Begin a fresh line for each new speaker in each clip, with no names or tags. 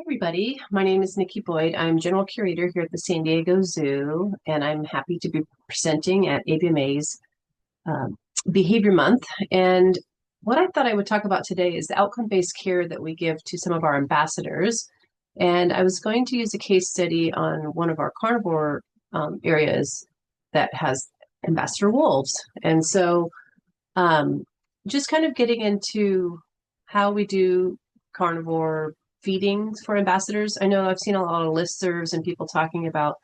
Hey everybody, my name is Nicki Boyd. I'm General Curator here at the San Diego Zoo, and I'm happy to be presenting at ABMA's um, Behavior Month. And what I thought I would talk about today is the outcome-based care that we give to some of our ambassadors. And I was going to use a case study on one of our carnivore areas that has ambassador wolves. And so um, just kind of getting into how we do carnivore feedings for ambassadors. I know I've seen a lot of listservs and people talking about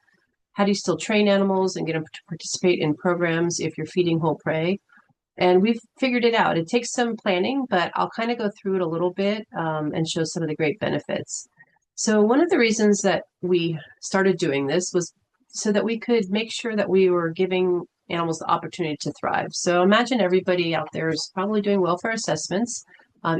how do you still train animals and get them to participate in programs if you're feeding whole prey. And we've figured it out. It takes some planning, but I'll kind of go through it a little bit and show some of the great benefits. So one of the reasons that we started doing this was so that we could make sure that we were giving animals the opportunity to thrive. So imagine everybody out there is probably doing welfare assessments.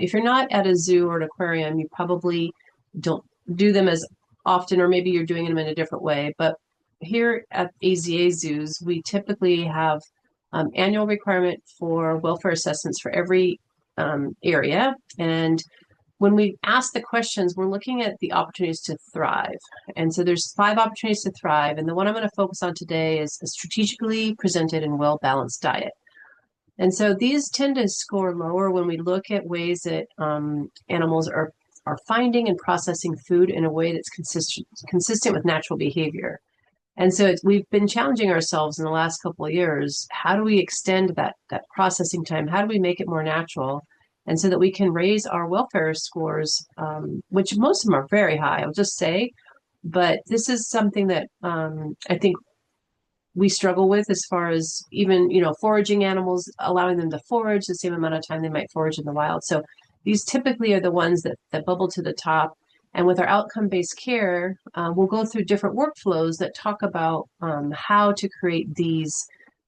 If you're not at a zoo or an aquarium, you probably don't do them as often, or maybe you're doing them in a different way. But here at AZA zoos, we typically have annual requirement for welfare assessments for every area. And when we ask the questions, we're looking at the opportunities to thrive. And so there's 5 opportunities to thrive. And the one I'm going to focus on today is a strategically presented and well-balanced diet. And so these tend to score lower when we look at ways that animals are finding and processing food in a way that's consistent with natural behavior. And so we've been challenging ourselves in the last couple of years. How do we extend that processing time? How do we make it more natural? And so that we can raise our welfare scores, which most of them are very high, I'll just say. But this is something that I think we struggle with as far as even, foraging animals, allowing them to forage the same amount of time they might forage in the wild. So these typically are the ones that bubble to the top. And with our outcome-based care, we'll go through different workflows that talk about how to create these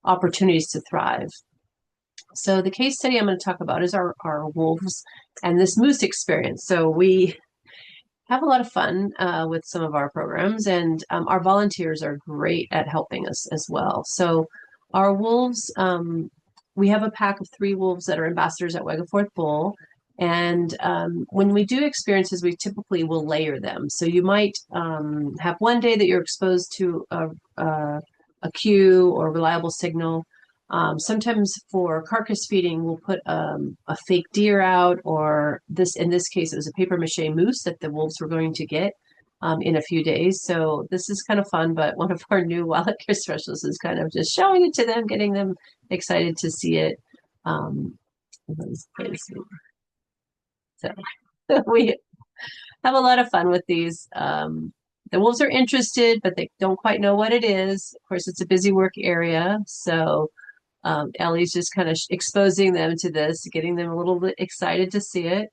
opportunities to thrive. So the case study I'm going to talk about is our wolves and this moose experience. So we have a lot of fun with some of our programs, and our volunteers are great at helping us as well. So our wolves, we have a pack of 3 wolves that are ambassadors at Wegeforth Bull. And when we do experiences, we typically will layer them. So you might have one day that you're exposed to a cue or reliable signal. Sometimes for carcass feeding, we'll put a fake deer out, or in this case, it was a paper mache moose that the wolves were going to get in a few days. So this is kind of fun, but one of our new wildlife care specialists is kind of just showing it to them, getting them excited to see it. So we have a lot of fun with these. The wolves are interested, but they don't quite know what it is. Of course, it's a busy work area, so Ellie's just kind of exposing them to this, getting them a little bit excited to see it.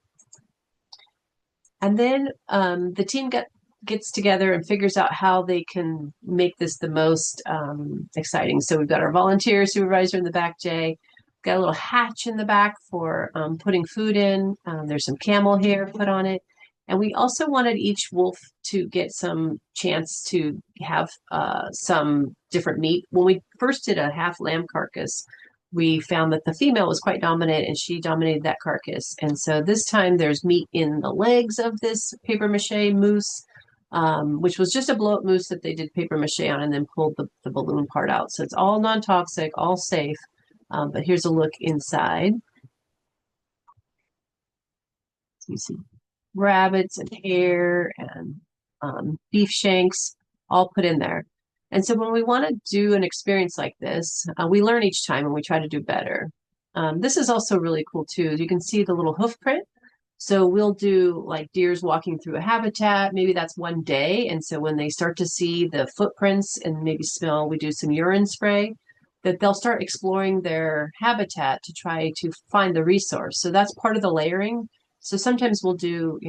And then the team gets together and figures out how they can make this the most exciting. So we've got our volunteer supervisor in the back, Jay. Got a little hatch in the back for putting food in. There's some camel hair put on it. And we also wanted each wolf to get some chance to have some different meat. When we first did a half lamb carcass, we found that the female was quite dominant and she dominated that carcass. And so this time there's meat in the legs of this paper mache moose, which was just a blow-up moose that they did paper mache on and then pulled the balloon part out. So it's all non-toxic, all safe. But here's a look inside. So you see rabbits and hare and beef shanks all put in there. And so when we want to do an experience like this, we learn each time and we try to do better. This is also really cool too. You can see the little hoof print. So we'll do like deers walking through a habitat. Maybe that's one day. And so when they start to see the footprints and maybe smell, we do some urine spray, that they'll start exploring their habitat to try to find the resource. So that's part of the layering. So sometimes we'll do,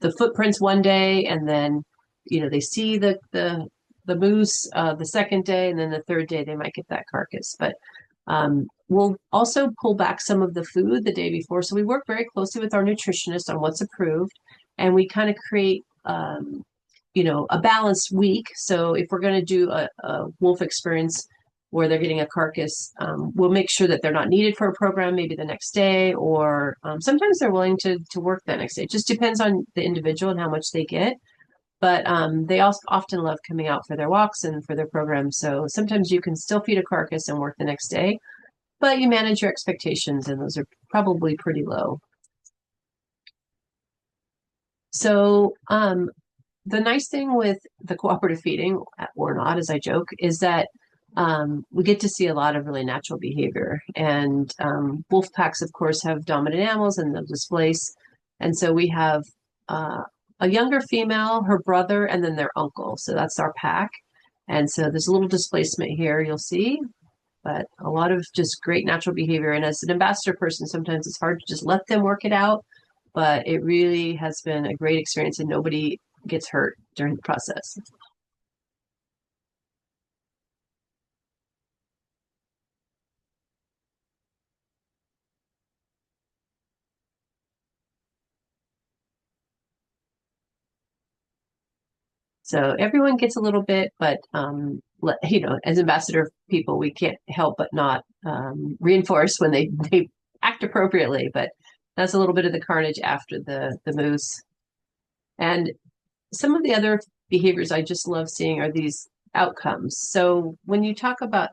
the footprints one day, and then, they see the moose the second day, and then the third day they might get that carcass. But we'll also pull back some of the food the day before. So we work very closely with our nutritionist on what's approved, and we kind of create a balanced week. So if we're going to do a wolf experience, where they're getting a carcass, we'll make sure that they're not needed for a program maybe the next day, or sometimes they're willing to work that next day. It just depends on the individual and how much they get. But they also often love coming out for their walks and for their programs. So sometimes you can still feed a carcass and work the next day, but you manage your expectations, and those are probably pretty low. So the nice thing with the cooperative feeding, or not, as I joke, is that we get to see a lot of really natural behavior. And wolf packs, of course, have dominant animals and they'll displace. And so we have a younger female, her brother, and then their uncle. So that's our pack. And so there's a little displacement here, you'll see, but a lot of just great natural behavior. And as an ambassador person, sometimes it's hard to just let them work it out, but it really has been a great experience and nobody gets hurt during the process. So everyone gets a little bit, but as ambassador people, we can't help but not reinforce when they act appropriately. But that's a little bit of the carnage after the moose. And some of the other behaviors I just love seeing are these outcomes. So when you talk about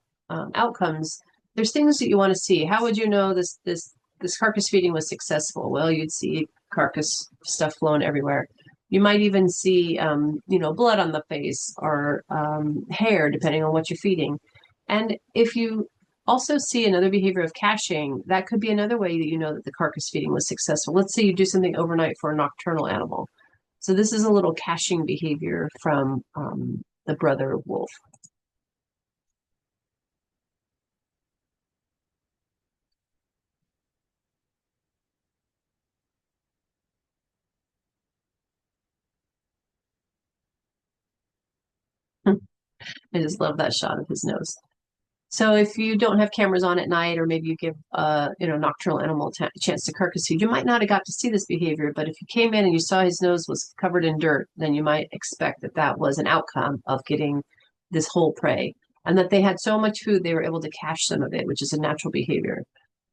outcomes, there's things that you want to see. How would you know this carcass feeding was successful? Well, you'd see carcass stuff flowing everywhere. You might even see, blood on the face or hair, depending on what you're feeding. And if you also see another behavior of caching, that could be another way that you know that the carcass feeding was successful. Let's say you do something overnight for a nocturnal animal. So this is a little caching behavior from the brother wolf. I just love that shot of his nose. So if you don't have cameras on at night, or maybe you give nocturnal animal a chance to carcass feed, you might not have got to see this behavior. But if you came in and you saw his nose was covered in dirt, then you might expect that that was an outcome of getting this whole prey, and that they had so much food they were able to cache some of it, which is a natural behavior.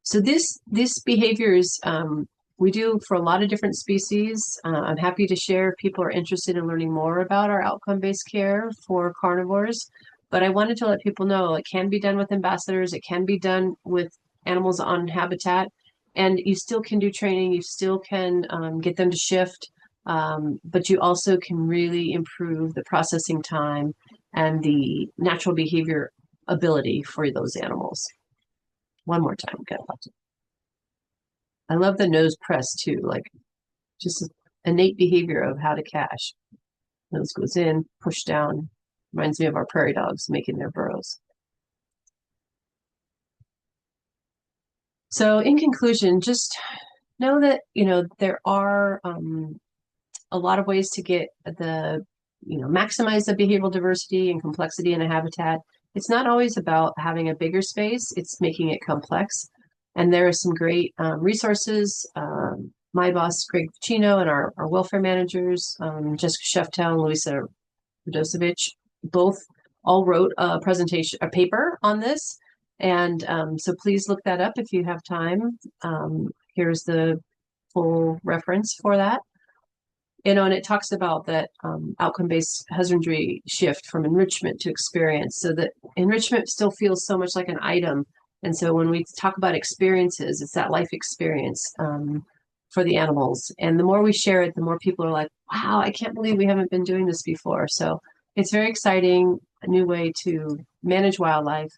So this behaviors we do for a lot of different species. I'm happy to share if people are interested in learning more about our outcome-based care for carnivores. But I wanted to let people know it can be done with ambassadors. It can be done with animals on habitat. And you still can do training. You still can get them to shift. But you also can really improve the processing time and the natural behavior ability for those animals. One more time. I love the nose press too, like just innate behavior of how to cache. Nose goes in, push down. Reminds me of our prairie dogs making their burrows. So in conclusion, just know that, there are a lot of ways to get maximize the behavioral diversity and complexity in a habitat. It's not always about having a bigger space, it's making it complex. And there are some great resources. My boss, Greg Ficino, and our welfare managers, Jessica Sheftel and Luisa Radosevich, both all wrote a paper on this. And so please look that up if you have time. Here's the full reference for that. And it talks about that outcome-based husbandry shift from enrichment to experience, so that enrichment still feels so much like an item. And so when we talk about experiences, it's that life experience for the animals. And the more we share it, the more people are like, wow, I can't believe we haven't been doing this before. So it's very exciting, a new way to manage wildlife.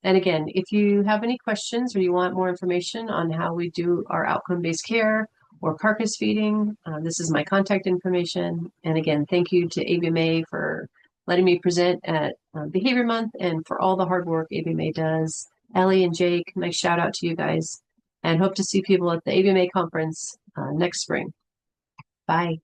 And again, if you have any questions or you want more information on how we do our outcome-based care or carcass feeding, this is my contact information. And again, thank you to ABMA for letting me present at Behavior Month and for all the hard work ABMA does. Ellie and Jake, nice shout out to you guys, and hope to see people at the ABMA conference next spring. Bye.